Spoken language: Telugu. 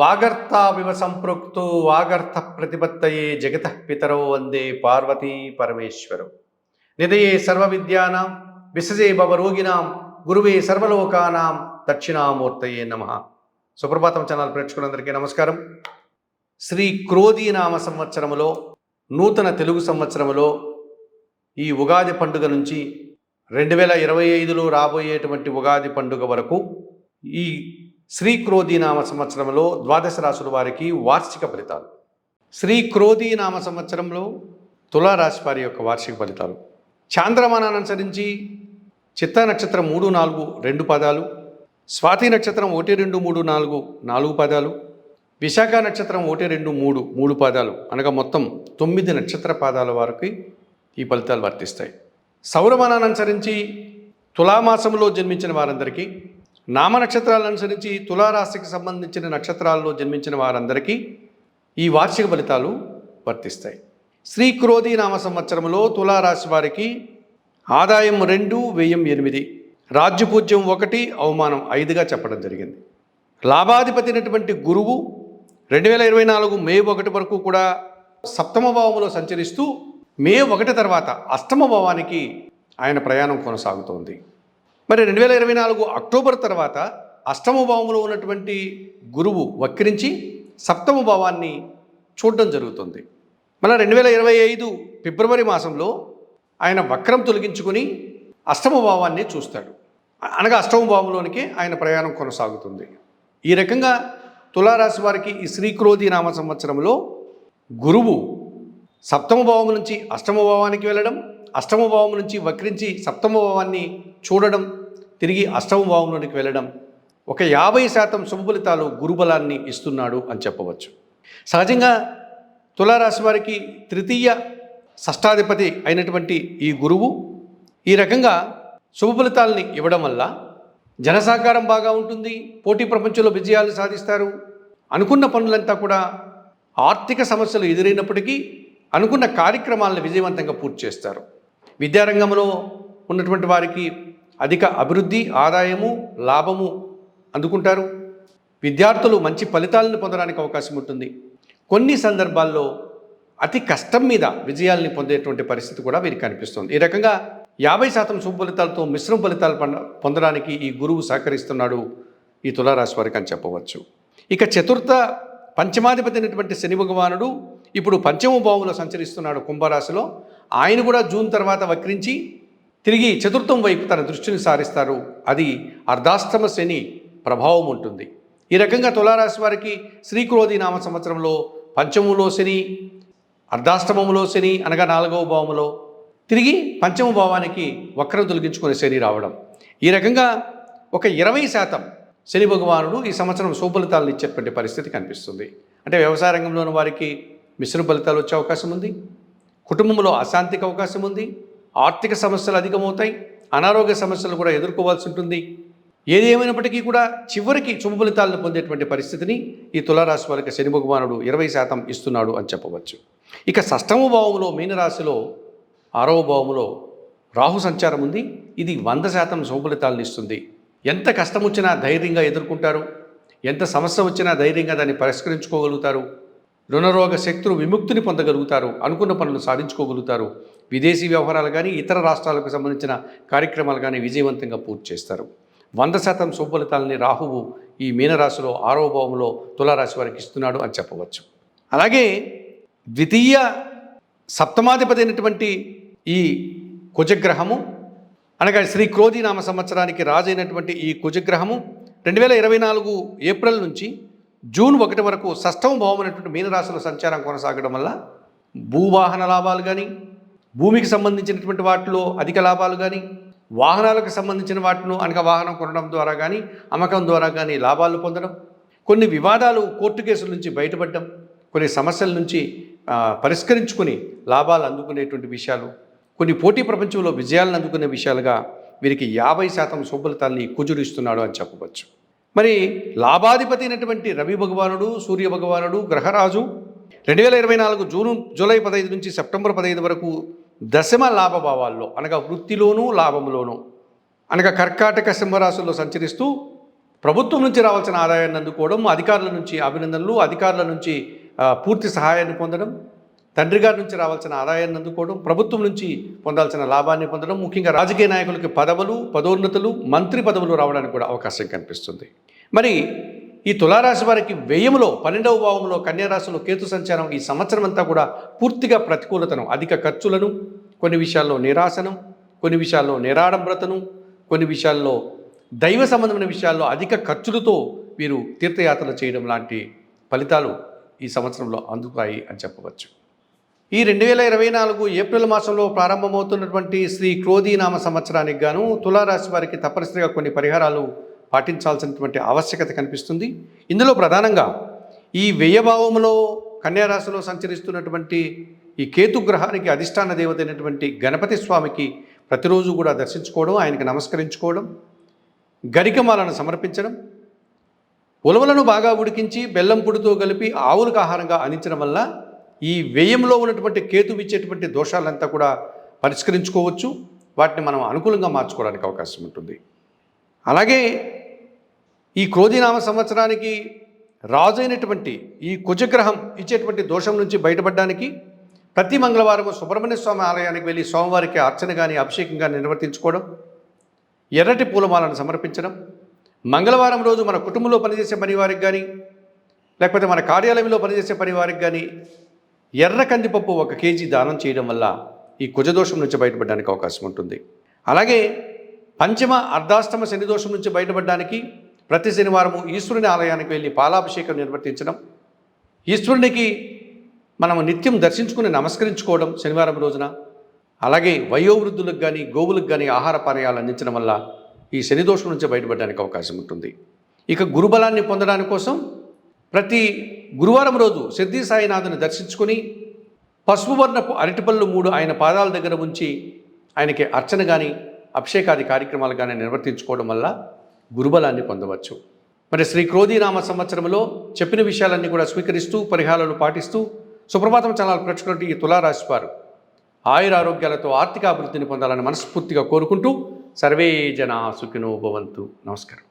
వాగర్తావివ సంపృక్తో వాగర్త ప్రతిపత్తయే జగతః పితరో వందే పార్వతీ పరమేశ్వరం. నిధయే సర్వవిద్యానాం విసజే భవరోగిణాం గురువే సర్వలోకానాం దక్షిణామూర్తయే నమః. సుప్రభాతం ఛానల్ ప్రేక్షకులందరికీ నమస్కారం. శ్రీ క్రోధీనామ సంవత్సరములో నూతన తెలుగు సంవత్సరములో ఈ ఉగాది పండుగ నుంచి 2025లో రాబోయేటువంటి ఉగాది పండుగ వరకు ఈ శ్రీ క్రోధీనామ సంవత్సరంలో ద్వాదశ రాశుల వారికి వార్షిక ఫలితాలు. శ్రీ క్రోధీనామ సంవత్సరంలో తులారాశి వారి యొక్క వార్షిక ఫలితాలు చాంద్రమానాన్ని అనుసరించి చిత్తా నక్షత్రం 3, 4, 2 పాదాలు, స్వాతి నక్షత్రం 1, 2, 3, 4, 4 పాదాలు, విశాఖ నక్షత్రం 1, 2, 3, 3 పాదాలు అనగా మొత్తం 9 నక్షత్ర పాదాల వారికి ఈ ఫలితాలు వర్తిస్తాయి. సౌరమానాన్ని అనుసరించి తులామాసంలో జన్మించిన వారందరికీ, నామ నక్షత్రాలను అనుసరించి తులారాశికి సంబంధించిన నక్షత్రాల్లో జన్మించిన వారందరికీ ఈ వార్షిక ఫలితాలు వర్తిస్తాయి. శ్రీ క్రోధీ నామ సంవత్సరంలో తులారాశి వారికి ఆదాయం 2, వ్యయం 8, రాజ్యపూజ్యం 1, అవమానం 5గా చెప్పడం జరిగింది. లాభాధిపతి అయినటువంటి గురువు 2024 మే 1 వరకు కూడా సప్తమ భావంలో సంచరిస్తూ మే 1 తర్వాత అష్టమ భావానికి ఆయన ప్రయాణం కొనసాగుతోంది. మరి 2024 అక్టోబర్ తర్వాత అష్టమ భావంలో ఉన్నటువంటి గురువు వక్రించి సప్తమ భావాన్ని చూడడం జరుగుతుంది. మళ్ళీ 2025 ఫిబ్రవరి మాసంలో ఆయన వక్రం తొలగించుకుని అష్టమ భావాన్ని చూస్తాడు. అనగా అష్టమ భావంలోనికి ఆయన ప్రయాణం కొనసాగుతుంది. ఈ రకంగా తులారాశి వారికి ఈ శ్రీ క్రోధీ నామ సంవత్సరంలో గురువు సప్తమ భావం నుంచి అష్టమ భావానికి వెళ్ళడం, అష్టమ భావం నుంచి వక్రించి సప్తమ భావాన్ని చూడడం, తిరిగి అష్టమ భావంలోనికి వెళ్ళడం ఒక 50% శుభ ఫలితాలు గురుబలాన్ని ఇస్తున్నాడు అని చెప్పవచ్చు. సహజంగా తులారాశి వారికి తృతీయ షష్టాధిపతి అయినటువంటి ఈ గురువు ఈ రకంగా శుభ ఫలితాలని ఇవ్వడం వల్ల జనసహకారం బాగా ఉంటుంది, పోటీ ప్రపంచంలో విజయాలు సాధిస్తారు. అనుకున్న పనులంతా కూడా ఆర్థిక సమస్యలు ఎదురైనప్పటికీ అనుకున్న కార్యక్రమాలను విజయవంతంగా పూర్తి చేస్తారు. విద్యారంగంలో ఉన్నటువంటి వారికి అధిక అభివృద్ధి, ఆదాయము, లాభము అందుకుంటారు. విద్యార్థులు మంచి ఫలితాలను పొందడానికి అవకాశం ఉంటుంది. కొన్ని సందర్భాల్లో అతి కష్టం మీద విజయాల్ని పొందేటువంటి పరిస్థితి కూడా వీరికి కనిపిస్తుంది. ఈ రకంగా 50% శుభ ఫలితాలతో మిశ్రమ ఫలితాలు పొందడానికి ఈ గురువు సహకరిస్తున్నాడు ఈ తులారాశి వారికి అని చెప్పవచ్చు. ఇక చతుర్థ పంచమాధిపతి అయినటువంటి శని భగవానుడు ఇప్పుడు పంచమ భావంలో సంచరిస్తున్నాడు కుంభరాశిలో. ఆయన కూడా జూన్ తర్వాత వక్రించి తిరిగి చతుర్థం వైపు తన దృష్టిని సారిస్తారు. అది అర్ధాష్టమ శని ప్రభావం ఉంటుంది. ఈ రకంగా తులారాశి వారికి శ్రీ క్రోధీ నామ సంవత్సరంలో పంచమంలో శని, అర్ధాష్టమంలో శని అనగా 4వ భావంలో, తిరిగి పంచమ భావానికి వక్రం తొలగించుకునే శని రావడం, ఈ రకంగా ఒక 20% శని భగవానుడు ఈ సంవత్సరం శుభఫలితాలను ఇచ్చేటువంటి పరిస్థితి కనిపిస్తుంది. అంటే వ్యవసాయ రంగంలోని వారికి మిశ్రమ ఫలితాలు వచ్చే అవకాశం ఉంది, కుటుంబంలో అశాంతికి అవకాశం ఉంది, ఆర్థిక సమస్యలు అధికమవుతాయి, అనారోగ్య సమస్యలు కూడా ఎదుర్కోవాల్సి ఉంటుంది. ఏది ఏమైనప్పటికీ కూడా చివరికి శుభ ఫలితాలను పొందేటువంటి పరిస్థితిని ఈ తులారాశి వారికి శని భగవానుడు 20% ఇస్తున్నాడు అని చెప్పవచ్చు. ఇక షష్టమ భావంలో మీనరాశిలో 6వ భావంలో రాహు సంచారం ఉంది. ఇది 100% శుభ ఫలితాలను ఇస్తుంది. ఎంత కష్టం వచ్చినా ధైర్యంగా ఎదుర్కొంటారు, ఎంత సమస్య వచ్చినా ధైర్యంగా దాన్ని పరిష్కరించుకోగలుగుతారు, రుణరోగ శక్తులు విముక్తిని పొందగలుగుతారు, అనుకున్న పనులు సాధించుకోగలుగుతారు. విదేశీ వ్యవహారాలు కానీ ఇతర రాష్ట్రాలకు సంబంధించిన కార్యక్రమాలు కానీ విజయవంతంగా పూర్తి చేస్తారు. 100% శుభ ఫలితాలని రాహువు ఈ మీనరాశిలో 6వ భావంలో తులారాశి వారికి ఇస్తున్నాడు అని చెప్పవచ్చు. అలాగే ద్వితీయ సప్తమాధిపతి అయినటువంటి ఈ కుజగ్రహము అనగా శ్రీ క్రోధీ నామ సంవత్సరానికి రాజైనటువంటి ఈ కుజగ్రహము 2024 ఏప్రిల్ నుంచి జూన్ 1 వరకు షష్టమ భావం అనేటువంటి మీనరాశిలో సంచారం కొనసాగడం వల్ల భూవాహన లాభాలు కానీ, భూమికి సంబంధించినటువంటి వాటిలో అధిక లాభాలు కానీ, వాహనాలకు సంబంధించిన వాటిను అనగా వాహనం కొనడం ద్వారా కానీ, అమ్మకం ద్వారా కానీ లాభాలు పొందడం, కొన్ని వివాదాలు కోర్టు కేసుల నుంచి బయటపడడం, కొన్ని సమస్యల నుంచి పరిష్కరించుకొని లాభాలు అందుకునేటువంటి విషయాలు, కొన్ని పోటీ ప్రపంచంలో విజయాలను అందుకునే విషయాలుగా వీరికి 50% శుభ ఫలితాలని కుజుడు ఇస్తున్నాడు అని చెప్పవచ్చు. మరి లాభాధిపతి అయినటువంటి రవి భగవానుడు, సూర్య భగవానుడు, గ్రహరాజు 2024 జూలై 15 నుంచి సెప్టెంబర్ 15 వరకు దశమ లాభభావాల్లో అనగా వృత్తిలోనూ లాభంలోనూ అనగా కర్కాటక సింహరాశుల్లో సంచరిస్తూ ప్రభుత్వం నుంచి రావాల్సిన ఆదాయాన్ని అందుకోవడం, అధికారుల నుంచి అభినందనలు, అధికారుల నుంచి పూర్తి సహాయాన్ని పొందడం, తండ్రి గారి నుంచి రావాల్సిన ఆదాయాన్ని అందుకోవడం, ప్రభుత్వం నుంచి పొందాల్సిన లాభాన్ని పొందడం, ముఖ్యంగా రాజకీయ నాయకులకి పదవులు, పదోన్నతులు, మంత్రి పదవులు రావడానికి కూడా అవకాశం కనిపిస్తుంది. మరి ఈ తులారాశి వారికి వ్యయంలో 12వ భావంలో కన్యారాశిలో కేతు సంచారం ఈ సంవత్సరం అంతా కూడా పూర్తిగా ప్రతికూలతను, అధిక ఖర్చులను, కొన్ని విషయాల్లో నిరాశనం, కొన్ని విషయాల్లో నిరాడంబరతను, కొన్ని విషయాల్లో దైవ సంబంధమైన విషయాల్లో అధిక ఖర్చులతో వీరు తీర్థయాత్రలు చేయడం లాంటి ఫలితాలు ఈ సంవత్సరంలో అందుతాయి అని చెప్పవచ్చు. ఈ 2024 ఏప్రిల్ మాసంలో ప్రారంభమవుతున్నటువంటి శ్రీ క్రోధీనామ సంవత్సరానికి గాను తులారాశి వారికి తప్పనిసరిగా కొన్ని పరిహారాలు పాటించాల్సినటువంటి ఆవశ్యకత కనిపిస్తుంది. ఇందులో ప్రధానంగా ఈ వ్యయభావంలో కన్యారాశిలో సంచరిస్తున్నటువంటి ఈ కేతుగ్రహానికి అధిష్టాన దేవత అయినటువంటి గణపతి స్వామికి ప్రతిరోజు కూడా దర్శించుకోవడం, ఆయనకి నమస్కరించుకోవడం, గరికమాలను సమర్పించడం, ఉలవలను బాగా ఉడికించి బెల్లం పొడితో కలిపి ఆవులకు ఆహారంగా అందించడం వల్ల ఈ వ్యయంలో ఉన్నటువంటి కేతువు ఇచ్చేటువంటి దోషాలంతా కూడా పరిష్కరించుకోవచ్చు. వాటిని మనం అనుకూలంగా మార్చుకోవడానికి అవకాశం ఉంటుంది. అలాగే ఈ క్రోధీనామ సంవత్సరానికి రాజు అయినటువంటి ఈ కుజగ్రహం ఇచ్చేటువంటి దోషం నుంచి బయటపడడానికి ప్రతి మంగళవారం సుబ్రహ్మణ్య స్వామి ఆలయానికి వెళ్ళి స్వామివారికి అర్చన కానీ అభిషేకం కానీ నిర్వర్తించుకోవడం, ఎర్రటి పూలమాలను సమర్పించడం, మంగళవారం రోజు మన కుటుంబంలో పనిచేసే పని వారికి కానీ లేకపోతే మన కార్యాలయంలో పనిచేసే పని వారికి కానీ ఎర్ర కందిపప్పు 1 కేజీ దానం చేయడం వల్ల ఈ కుజదోషం నుంచి బయటపడడానికి అవకాశం ఉంటుంది. అలాగే పంచమ అర్ధాష్టమ శని దోషం నుంచి బయటపడడానికి ప్రతి శనివారము ఈశ్వరుని ఆలయానికి వెళ్ళి పాలాభిషేకం నిర్వర్తించడం, ఈశ్వరునికి మనం నిత్యం దర్శించుకుని నమస్కరించుకోవడం శనివారం రోజున, అలాగే వయోవృద్ధులకు కానీ గోవులకు కానీ ఆహార పానీయాలు అందించడం వల్ల ఈ శని దోషం నుంచి బయటపడడానికి అవకాశం ఉంటుంది. ఇక గురుబలాన్ని పొందడానికి కోసం ప్రతి గురువారం రోజు సిద్ధి సాయినాథుని దర్శించుకొని పసుపు వర్ణపు అరటిపళ్ళు 3 ఆయన పాదాల దగ్గర ఉంచి ఆయనకి అర్చన కానీ అభిషేకాది కార్యక్రమాలు కానీ నిర్వర్తించుకోవడం వల్ల గురుబలాన్ని పొందవచ్చు. మరి శ్రీ క్రోధీనామ సంవత్సరంలో చెప్పిన విషయాలన్నీ కూడా స్వీకరిస్తూ పరిహారాలు పాటిస్తూ సుప్రభాతం ఛానల్ ప్రేక్షకులు ఈ తులారాశి వారు ఆయురారోగ్యాలతో ఆర్థిక అభివృద్ధిని పొందాలని మనస్ఫూర్తిగా కోరుకుంటూ సర్వే జనా సుఖినో భవంతు. నమస్కారం.